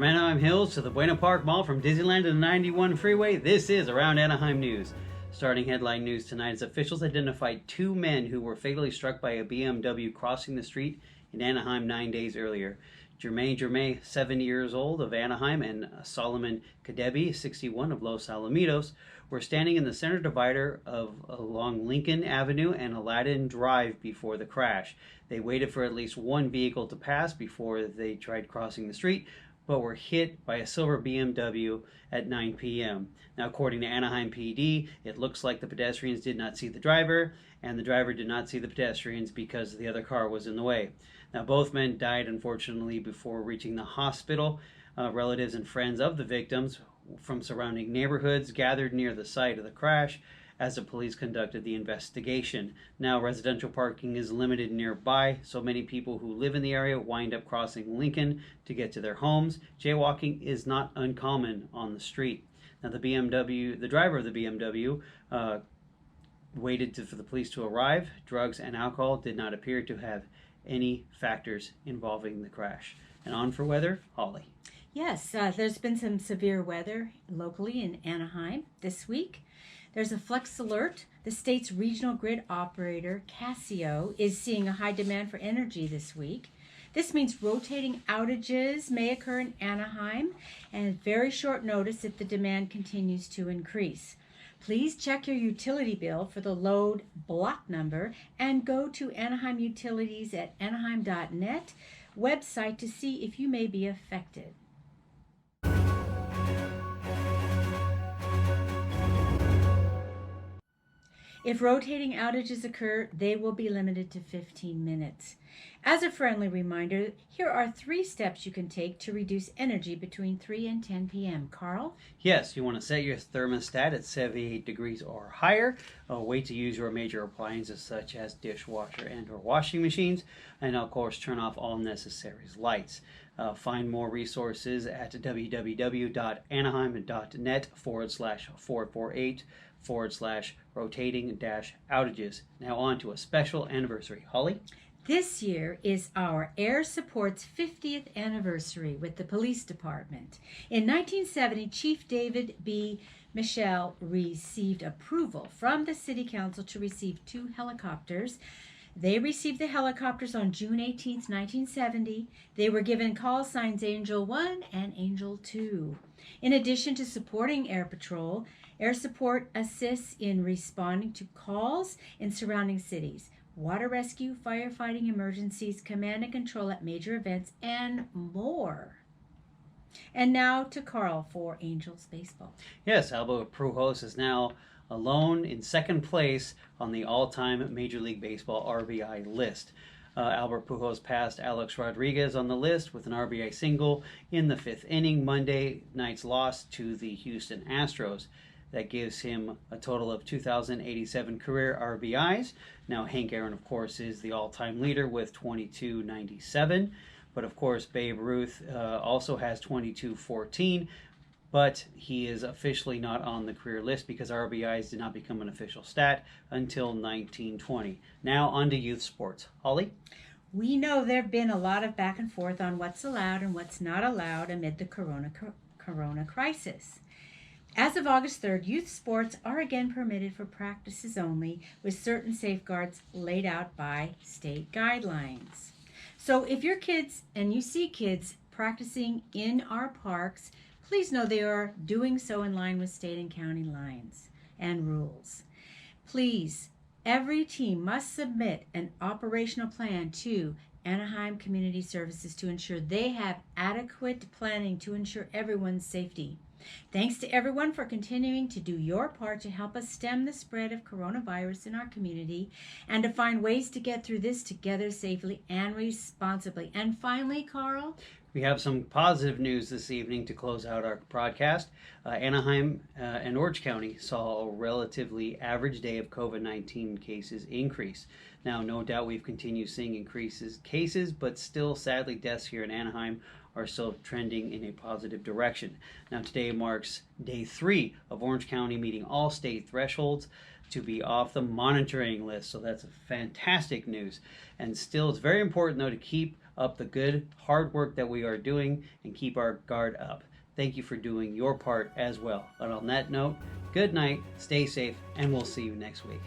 From Anaheim Hills to the Buena Park Mall, from Disneyland to the 91 freeway, this is Around Anaheim News. Starting headline news tonight as officials identified two men who were fatally struck by a BMW crossing the street in Anaheim 9 days earlier. Jermaine, 70 years old, of Anaheim, and Solomon Kadebi, 61, of Los Alamitos, were standing in the center divider along Lincoln Avenue and Aladdin Drive before the crash. They waited for at least one vehicle to pass before they tried crossing the street, but were hit by a silver BMW at 9 p.m. Now, according to Anaheim PD, it looks like the pedestrians did not see the driver, and the driver did not see the pedestrians because the other car was in the way. Now, both men died, unfortunately, before reaching the hospital. Relatives and friends of the victims from surrounding neighborhoods gathered near the site of the crash as the police conducted the investigation. Now, residential parking is limited nearby, so many people who live in the area wind up crossing Lincoln to get to their homes. Jaywalking is not uncommon on the street. Now, the driver of the BMW waited for the police to arrive. Drugs and alcohol did not appear to have any factors involving the crash. And on for weather, Holly. Yes, there's been some severe weather locally in Anaheim this week. There's a flex alert. The state's regional grid operator, Casio, is seeing a high demand for energy this week. This means rotating outages may occur in Anaheim, and at very short notice if the demand continues to increase. Please check your utility bill for the load block number and go to Anaheim Utilities at anaheim.net website to see if you may be affected. If rotating outages occur, they will be limited to 15 minutes. As a friendly reminder, here are 3 steps you can take to reduce energy between 3 and 10 p.m. Carl? Yes, you want to set your thermostat at 78 degrees or higher. Wait to use your major appliances such as dishwasher and or washing machines. And of course, turn off all necessary lights. Find more resources at www.anaheim.net/448/rotating-outages. Now on to a special anniversary. Holly? This year is our Air Support's 50th anniversary with the police department. In 1970, Chief David B. Michel received approval from the City Council to receive 2 helicopters. They received the helicopters on June 18, 1970. They were given call signs Angel 1 and Angel 2. In addition to supporting Air Patrol, Air Support assists in responding to calls in surrounding cities, water rescue, firefighting emergencies, command and control at major events, and more. And now to Carl for Angels Baseball. Yes, Albert Pujols is now alone in second place on the all-time Major League Baseball RBI list. Albert Pujols passed Alex Rodriguez on the list with an RBI single in the 5th inning, Monday night's loss to the Houston Astros. That gives him a total of 2,087 career RBIs. Now, Hank Aaron, of course, is the all-time leader with 2,297. But, of course, Babe Ruth also has 2,214. But he is officially not on the career list because RBIs did not become an official stat until 1920. Now, on to youth sports. Holly? We know there have been a lot of back and forth on what's allowed and what's not allowed amid the corona crisis. As of August 3rd, youth sports are again permitted for practices only with certain safeguards laid out by state guidelines. So if you're kids and you see kids practicing in our parks, please know they are doing so in line with state and county lines and rules. Please, every team must submit an operational plan to Anaheim Community Services to ensure they have adequate planning to ensure everyone's safety. Thanks to everyone for continuing to do your part to help us stem the spread of coronavirus in our community and to find ways to get through this together safely and responsibly. And finally, Carl? We have some positive news this evening to close out our broadcast. Anaheim and Orange County saw a relatively average day of COVID-19 cases increase. Now, no doubt we've continued seeing cases, but still, sadly, deaths here in Anaheim are still trending in a positive direction. Now, today marks day 3 of Orange County meeting all state thresholds to be off the monitoring list. So that's fantastic news. And still, it's very important, though, to keep up the good, hard work that we are doing and keep our guard up. Thank you for doing your part as well. And on that note, good night, stay safe, and we'll see you next week.